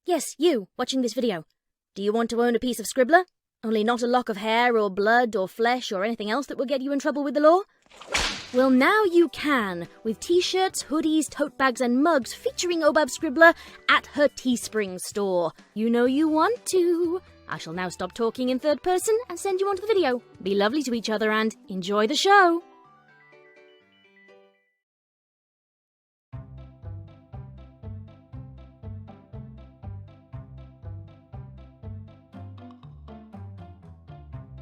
Yes, you, watching this video. Do you want to own a piece of Scribbler? Only not a lock of hair or blood or flesh or anything else that will get you in trouble with the law? Well, now you can, with t-shirts, hoodies, tote bags and mugs featuring Obab Scribbler at her Teespring store. You know you want to. I shall now stop talking in third person and send you on to the video. Be lovely to each other and enjoy the show.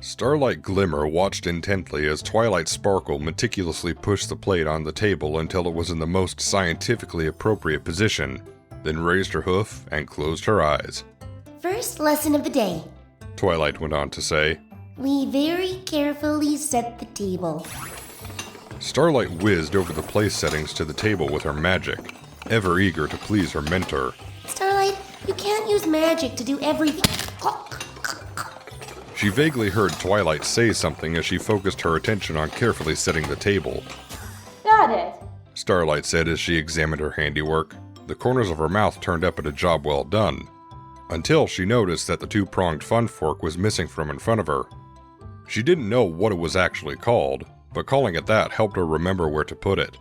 Starlight Glimmer watched intently as Twilight Sparkle meticulously pushed the plate on the table until it was in the most scientifically appropriate position, then raised her hoof and closed her eyes. First lesson of the day, Twilight went on to say. we very carefully set the table. Starlight whizzed over the place settings to the table with her magic, ever eager to please her mentor. Starlight, you can't use magic to do everything. She vaguely heard Twilight say something as she focused her attention on carefully setting the table. Got it. Starlight said as she examined her handiwork. The corners of her mouth turned up at a job well done, until she noticed that the two-pronged fun fork was missing from in front of her. She didn't know what it was actually called, but calling it that helped her remember where to put it.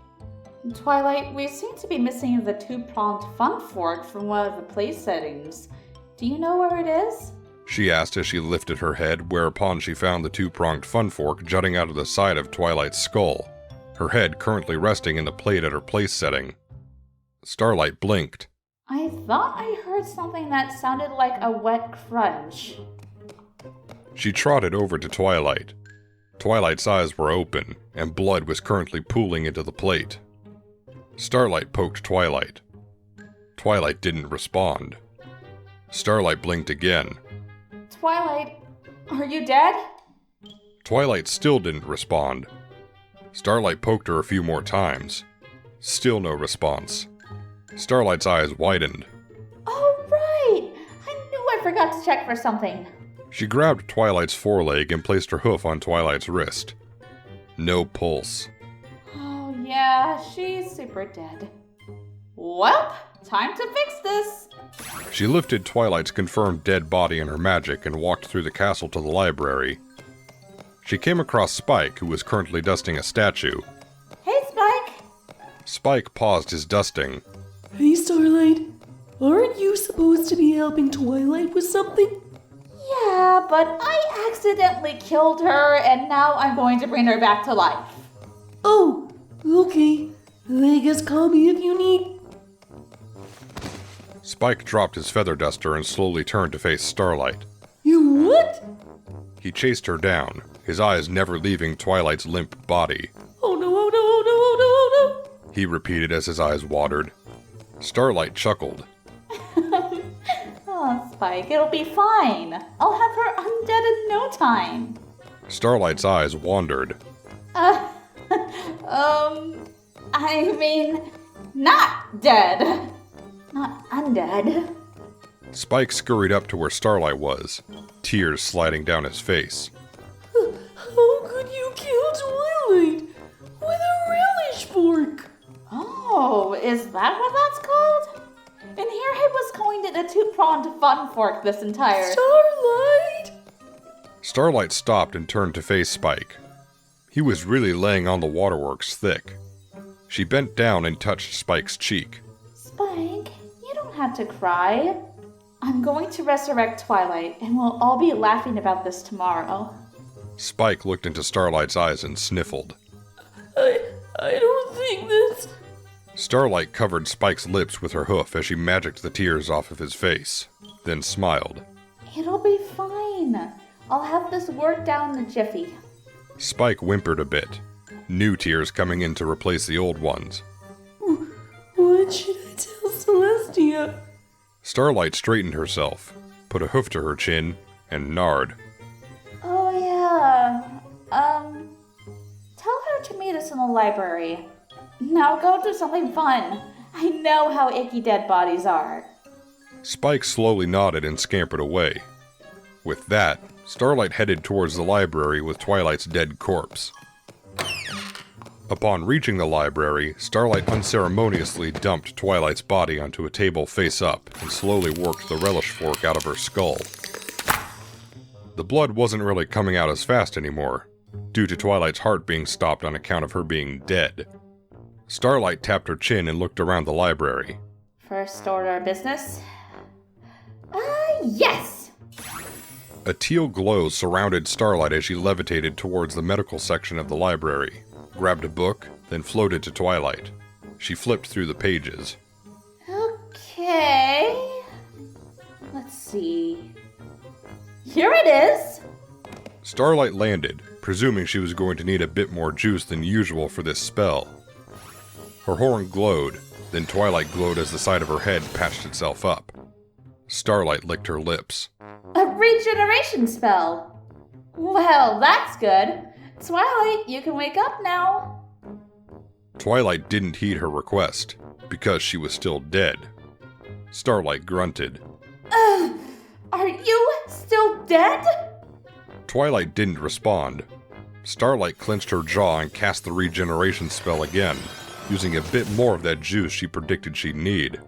Twilight, we seem to be missing the two-pronged fun fork from one of the place settings. Do you know where it is? She asked as she lifted her head, whereupon she found the two-pronged fun fork jutting out of the side of Twilight's skull, her head currently resting in the plate at her place setting. Starlight blinked. I thought I heard something that sounded like a wet crunch. She trotted over to Twilight. Twilight's eyes were open, and blood was currently pooling into the plate. Starlight poked Twilight. Twilight didn't respond. Starlight blinked again. Twilight, are you dead? Twilight still didn't respond. Starlight poked her a few more times. Still no response. Starlight's eyes widened. Oh, right! I knew I forgot to check for something. She grabbed Twilight's foreleg and placed her hoof on Twilight's wrist. No pulse. Oh, yeah, she's super dead. Well, time to fix this. She lifted Twilight's confirmed dead body in her magic and walked through the castle to the library. She came across Spike, who was currently dusting a statue. Hey, Spike. Spike paused his dusting. Hey, Starlight. Aren't you supposed to be helping Twilight with something? Yeah, but I accidentally killed her, and now I'm going to bring her back to life. Oh, okay. I guess call me if you need. Spike dropped his feather duster and slowly turned to face Starlight. You what? He chased her down, his eyes never leaving Twilight's limp body. Oh no, oh no, oh no, oh no, oh no. He repeated as his eyes watered. Starlight chuckled. Oh, Spike, it'll be fine. I'll have her undead in no time. Starlight's eyes wandered. I mean, not dead. Not undead. Spike scurried up to where Starlight was, tears sliding down his face. How could you kill Twilight with a relish fork? Oh, is that what that's called? And here I was going to the two-pronged fun fork this entire... Starlight! Starlight stopped and turned to face Spike. He was really laying on the waterworks thick. She bent down and touched Spike's cheek. Spike, you don't have to cry. I'm going to resurrect Twilight, and we'll all be laughing about this tomorrow. Spike looked into Starlight's eyes and sniffled. I don't think this... Starlight covered Spike's lips with her hoof as she magicked the tears off of his face, then smiled. It'll be fine. I'll have this worked out in a jiffy. Spike whimpered a bit, new tears coming in to replace the old ones. What should I tell Celestia? Starlight straightened herself, put a hoof to her chin, and narred. Oh, yeah. Tell her to meet us in the library. Now go do something fun. I know how icky dead bodies are. Spike slowly nodded and scampered away. With that, Starlight headed towards the library with Twilight's dead corpse. Upon reaching the library, Starlight unceremoniously dumped Twilight's body onto a table face up and slowly worked the relish fork out of her skull. The blood wasn't really coming out as fast anymore, due to Twilight's heart being stopped on account of her being dead. Starlight tapped her chin and looked around the library. First order of business? Yes! A teal glow surrounded Starlight as she levitated towards the medical section of the library, grabbed a book, then floated to Twilight. She flipped through the pages. Okay. Let's see. Here it is! Starlight landed, presuming she was going to need a bit more juice than usual for this spell. Her horn glowed, then Twilight glowed as the side of her head patched itself up. Starlight licked her lips. A regeneration spell! Well, that's good. Twilight, you can wake up now. Twilight didn't heed her request, because she was still dead. Starlight grunted. Are you still dead? Twilight didn't respond. Starlight clenched her jaw and cast the regeneration spell again, using a bit more of that juice she predicted she'd need.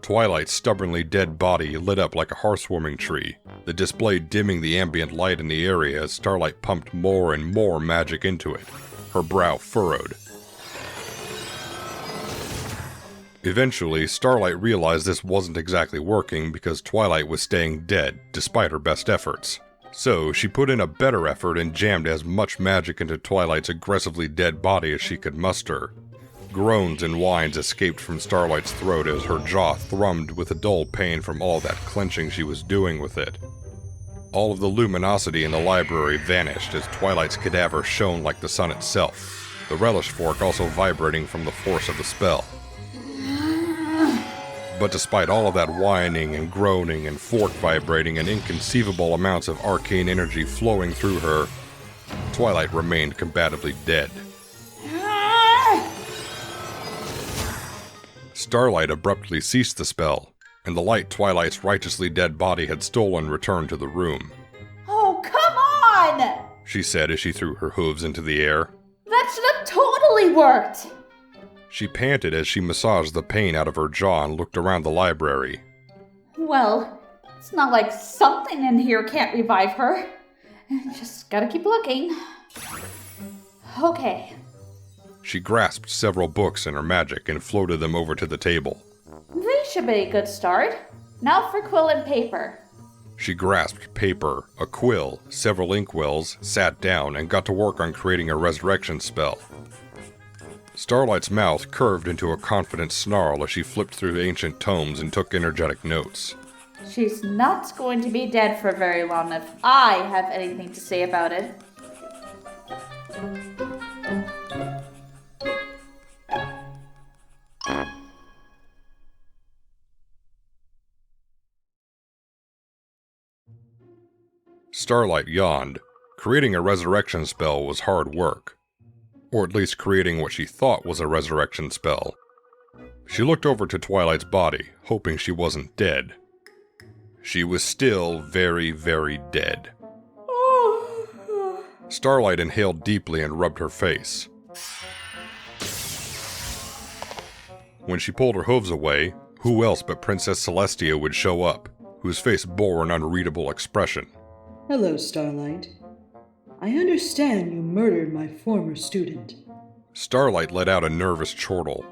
Twilight's stubbornly dead body lit up like a hearthwarming tree, the display dimming the ambient light in the area as Starlight pumped more and more magic into it, her brow furrowed. Eventually, Starlight realized this wasn't exactly working because Twilight was staying dead, despite her best efforts. So, she put in a better effort and jammed as much magic into Twilight's aggressively dead body as she could muster. Groans and whines escaped from Starlight's throat as her jaw thrummed with a dull pain from all that clenching she was doing with it. All of the luminosity in the library vanished as Twilight's cadaver shone like the sun itself, the relish fork also vibrating from the force of the spell. But despite all of that whining and groaning and fork vibrating and inconceivable amounts of arcane energy flowing through her, Twilight remained combatively dead. Starlight abruptly ceased the spell, and the light Twilight's righteously dead body had stolen returned to the room. Oh, come on! She said as she threw her hooves into the air. That should have totally worked! She panted as she massaged the pain out of her jaw and looked around the library. Well, it's not like something in here can't revive her. Just gotta keep looking. Okay. She grasped several books in her magic and floated them over to the table. These should be a good start. Now for quill and paper. She grasped paper, a quill, several inkwells, sat down, and got to work on creating a resurrection spell. Starlight's mouth curved into a confident snarl as she flipped through the ancient tomes and took energetic notes. She's not going to be dead for very long if I have anything to say about it. Starlight yawned. Creating a resurrection spell was hard work. Or at least creating what she thought was a resurrection spell. She looked over to Twilight's body, hoping she wasn't dead. She was still very, very dead. Starlight inhaled deeply and rubbed her face. When she pulled her hooves away, who else but Princess Celestia would show up, whose face bore an unreadable expression. Hello, Starlight. I understand you murdered my former student. Starlight let out a nervous chortle.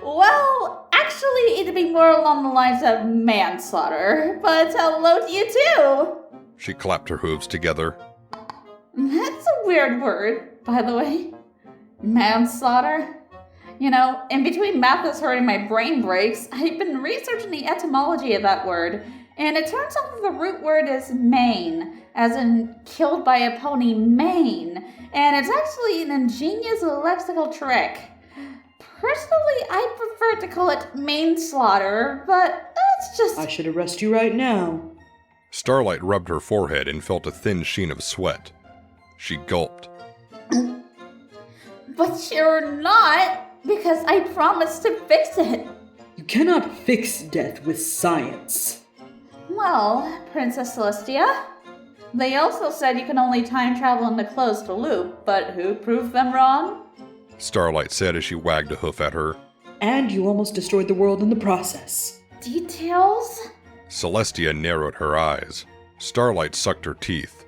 Well, actually, it'd be more along the lines of manslaughter, but hello to you too! She clapped her hooves together. That's a weird word, by the way. Manslaughter. You know, in between math is hurting my brain breaks, I've been researching the etymology of that word, and it turns out that the root word is main, as in killed by a pony mane, and it's actually an ingenious lexical trick. Personally, I prefer to call it manslaughter, but it's just... I should arrest you right now. Starlight rubbed her forehead and felt a thin sheen of sweat. She gulped. But you're not, because I promised to fix it. You cannot fix death with science. Well, Princess Celestia, they also said you can only time travel in the closed loop, but who proved them wrong? Starlight said as she wagged a hoof at her. And you almost destroyed the world in the process. Details? Celestia narrowed her eyes. Starlight sucked her teeth.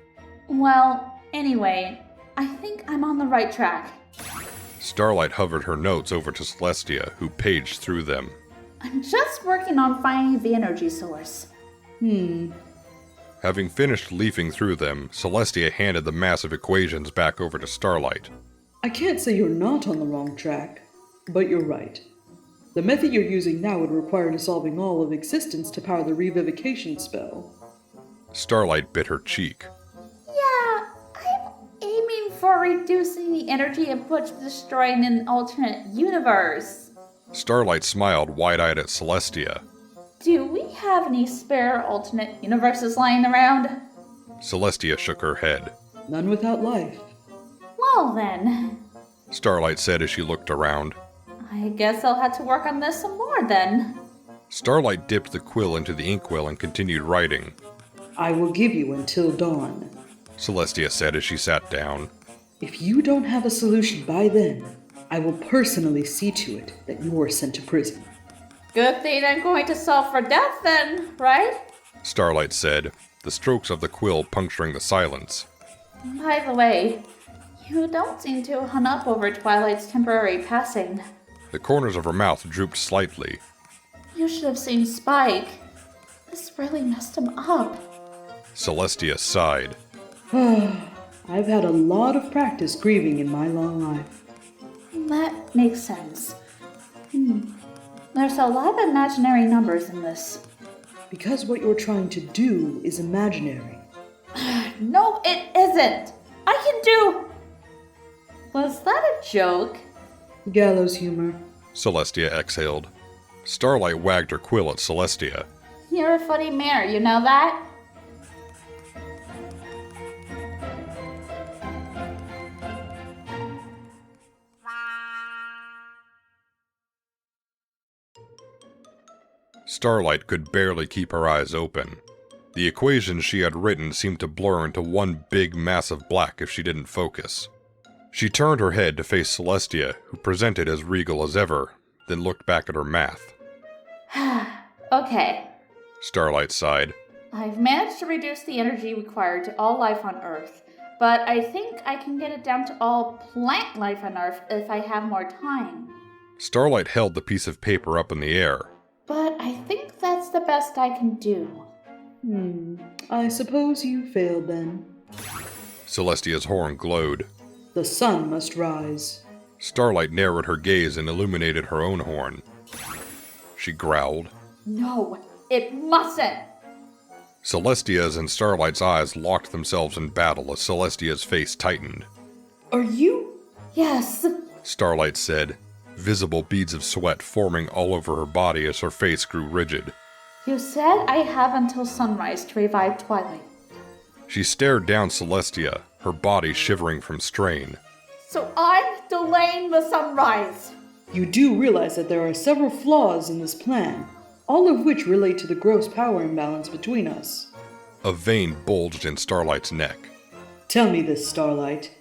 Well, anyway, I think I'm on the right track. Starlight hovered her notes over to Celestia, who paged through them. I'm just working on finding the energy source. Having finished leafing through them, Celestia handed the massive equations back over to Starlight. I can't say you're not on the wrong track, but you're right. The method you're using now would require dissolving all of existence to power the revivification spell. Starlight bit her cheek. Yeah, I'm aiming for reducing the energy input to destroying an alternate universe. Starlight smiled wide-eyed at Celestia. Do we have any spare alternate universes lying around? Celestia shook her head. None without life. Well then, Starlight said as she looked around. I guess I'll have to work on this some more then. Starlight dipped the quill into the inkwell and continued writing. I will give you until dawn. Celestia said as she sat down. If you don't have a solution by then, I will personally see to it that you are sent to prison. Good thing I'm going to solve for death then, right? Starlight said, the strokes of the quill puncturing the silence. By the way, you don't seem too hung up over Twilight's temporary passing. The corners of her mouth drooped slightly. You should have seen Spike. This really messed him up. Celestia sighed. I've had a lot of practice grieving in my long life. That makes sense. There's a lot of imaginary numbers in this. Because what you're trying to do is imaginary. No, it isn't! I can do... Was that a joke? Gallows humor. Celestia exhaled. Starlight wagged her quill at Celestia. You're a funny mare, you know that? Starlight could barely keep her eyes open. The equations she had written seemed to blur into one big mass of black if she didn't focus. She turned her head to face Celestia, who presented as regal as ever, then looked back at her math. Okay. Starlight sighed. I've managed to reduce the energy required to all life on Earth, but I think I can get it down to all plant life on Earth if I have more time. Starlight held the piece of paper up in the air. But I think that's the best I can do. I suppose you failed then. Celestia's horn glowed. The sun must rise. Starlight narrowed her gaze and illuminated her own horn. She growled. No, it mustn't! Celestia's and Starlight's eyes locked themselves in battle as Celestia's face tightened. Are you? Yes. Starlight said, visible beads of sweat forming all over her body as her face grew rigid. You said I have until sunrise to revive Twilight. She stared down Celestia, her body shivering from strain. So I'm delaying the sunrise. You do realize that there are several flaws in this plan, all of which relate to the gross power imbalance between us. A vein bulged in Starlight's neck. Tell me this, Starlight.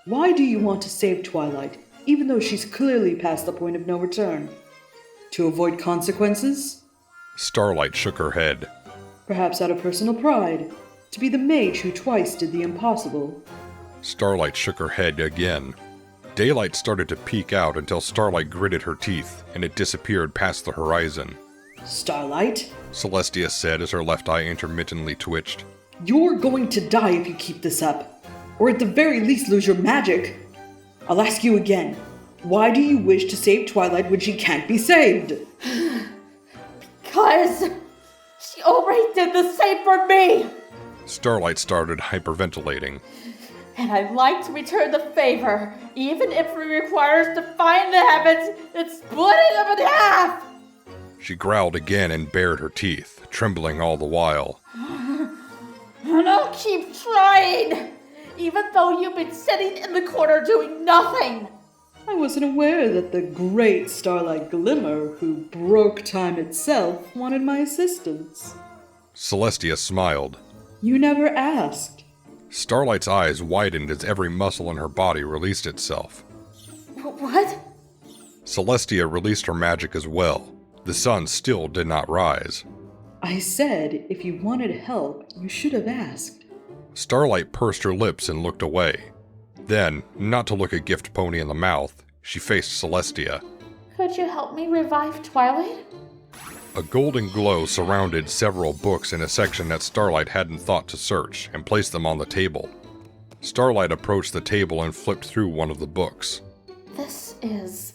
Why do you want to save Twilight, even though she's clearly past the point of no return? To avoid consequences? Starlight shook her head. Perhaps out of personal pride. To be the mage who twice did the impossible. Starlight shook her head again. Daylight started to peek out until Starlight gritted her teeth, and it disappeared past the horizon. Starlight? Celestia said as her left eye intermittently twitched. You're going to die if you keep this up. Or at the very least lose your magic. I'll ask you again. Why do you wish to save Twilight when she can't be saved? Because she already did the same for me! Starlight started hyperventilating. And I'd like to return the favor, even if it requires defying the heavens and splitting them in half! She growled again and bared her teeth, trembling all the while. And I'll keep trying, even though you've been sitting in the corner doing nothing! I wasn't aware that the great Starlight Glimmer, who broke time itself, wanted my assistance. Celestia smiled. You never asked. Starlight's eyes widened as every muscle in her body released itself. What? Celestia released her magic as well. The sun still did not rise. I said if you wanted help, you should have asked. Starlight pursed her lips and looked away. Then, not to look a gift pony in the mouth, she faced Celestia. Could you help me revive Twilight? A golden glow surrounded several books in a section that Starlight hadn't thought to search and placed them on the table. Starlight approached the table and flipped through one of the books. This is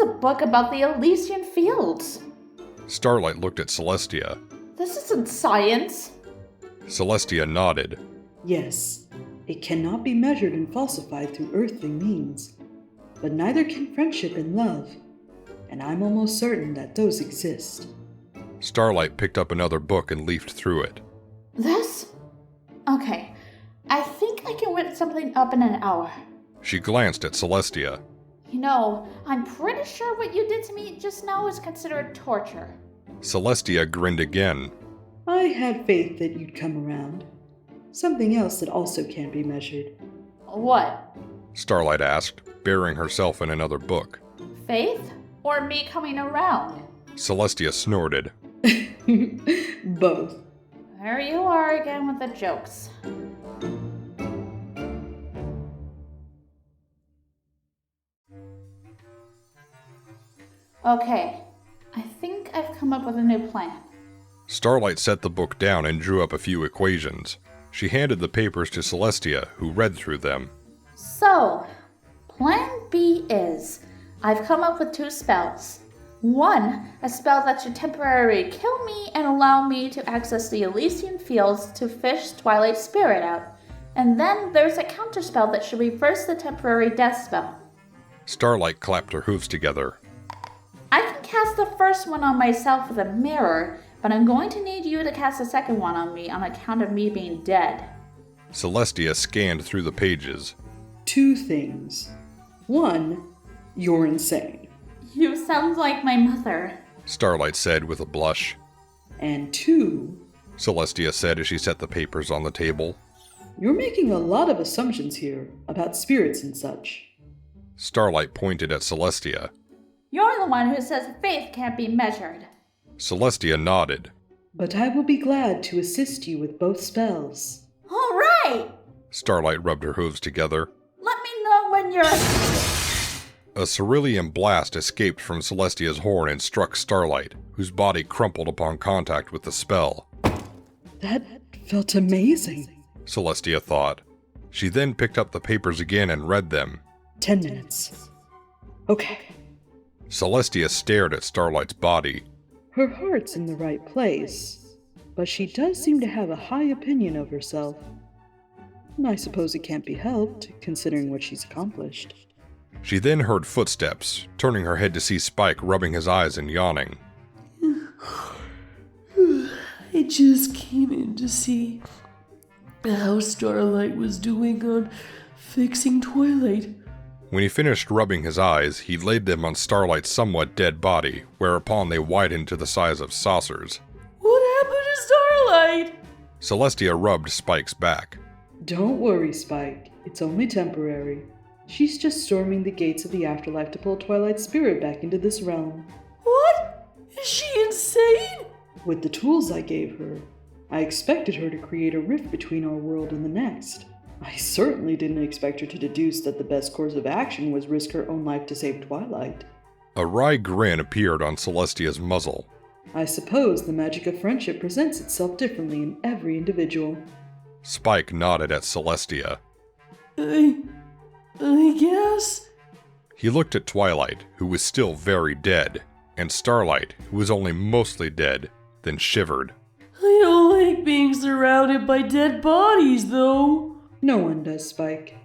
a book about the Elysian Fields. Starlight looked at Celestia. This isn't science. Celestia nodded. Yes, it cannot be measured and falsified through earthly means. But neither can friendship and love. And I'm almost certain that those exist. Starlight picked up another book and leafed through it. This? Okay, I think I can whip something up in an hour. She glanced at Celestia. You know, I'm pretty sure what you did to me just now is considered torture. Celestia grinned again. I had faith that you'd come around. Something else that also can't be measured. What? Starlight asked, burying herself in another book. Faith? Or me coming around? Celestia snorted. Both. There you are again with the jokes. Okay, I think I've come up with a new plan. Starlight set the book down and drew up a few equations. She handed the papers to Celestia, who read through them. So, plan B is, I've come up with 2 spells. One, a spell that should temporarily kill me and allow me to access the Elysian Fields to fish Twilight's spirit out. And then there's a counterspell that should reverse the temporary death spell. Starlight clapped her hooves together. I can cast the first one on myself with a mirror, but I'm going to need you to cast the second one on me on account of me being dead. Celestia scanned through the pages. 2 things. 1, you're insane. You sound like my mother. Starlight said with a blush. And 2, Celestia said as she set the papers on the table. you're making a lot of assumptions here about spirits and such. Starlight pointed at Celestia. You're the one who says faith can't be measured. Celestia nodded. But I will be glad to assist you with both spells. All right! Starlight rubbed her hooves together. Let me know when you're... A cerulean blast escaped from Celestia's horn and struck Starlight, whose body crumpled upon contact with the spell. That felt amazing. Celestia thought. She then picked up the papers again and read them. 10 minutes. Okay. Celestia stared at Starlight's body. Her heart's in the right place, but she does seem to have a high opinion of herself. And I suppose it can't be helped, considering what she's accomplished. She then heard footsteps, turning her head to see Spike rubbing his eyes and yawning. I just came in to see how Starlight was doing on fixing Twilight. When he finished rubbing his eyes, he laid them on Starlight's somewhat dead body, whereupon they widened to the size of saucers. What happened to Starlight? Celestia rubbed Spike's back. Don't worry, Spike. It's only temporary. She's just storming the gates of the afterlife to pull Twilight's spirit back into this realm. What? Is she insane? With the tools I gave her, I expected her to create a rift between our world and the next. I certainly didn't expect her to deduce that the best course of action was risk her own life to save Twilight. A wry grin appeared on Celestia's muzzle. I suppose the magic of friendship presents itself differently in every individual. Spike nodded at Celestia. I guess? He looked at Twilight, who was still very dead, and Starlight, who was only mostly dead, then shivered. I don't like being surrounded by dead bodies, though. No one does, Spike.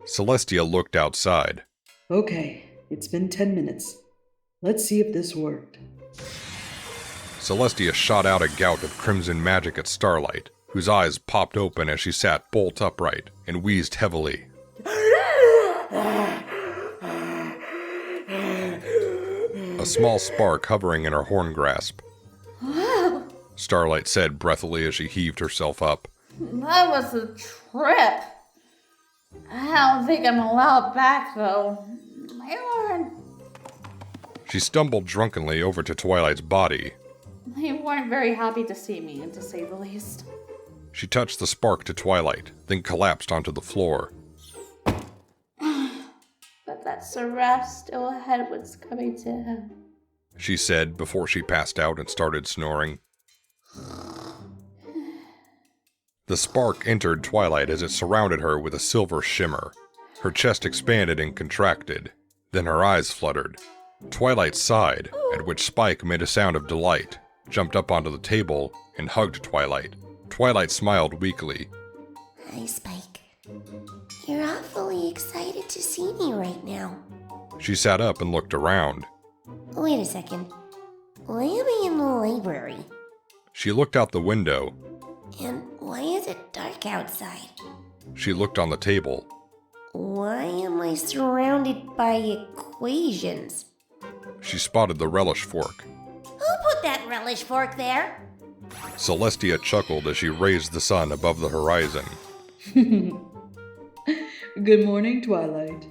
Celestia looked outside. Okay, it's been 10 minutes. Let's see if this worked. Celestia shot out a gout of crimson magic at Starlight, whose eyes popped open as she sat bolt upright and wheezed heavily. A small spark hovering in her horn grasp. Starlight said breathily as she heaved herself up. That was a trip. I don't think I'm allowed back, though. My Lord. She stumbled drunkenly over to Twilight's body. They weren't very happy to see me, to say the least. She touched the spark to Twilight, then collapsed onto the floor. But that seraph still had what's coming to him. She said before she passed out and started snoring. The spark entered Twilight as it surrounded her with a silver shimmer. Her chest expanded and contracted. Then her eyes fluttered. Twilight sighed, at which Spike made a sound of delight, jumped up onto the table, and hugged Twilight. Twilight smiled weakly. Hi, Spike. You're awfully excited to see me right now. She sat up and looked around. Wait a second. Why am I in the library? She looked out the window. And why is it dark outside? She looked on the table. Why am I surrounded by equations? She spotted the relish fork. Who put that relish fork there? Celestia chuckled as she raised the sun above the horizon. Good morning, Twilight.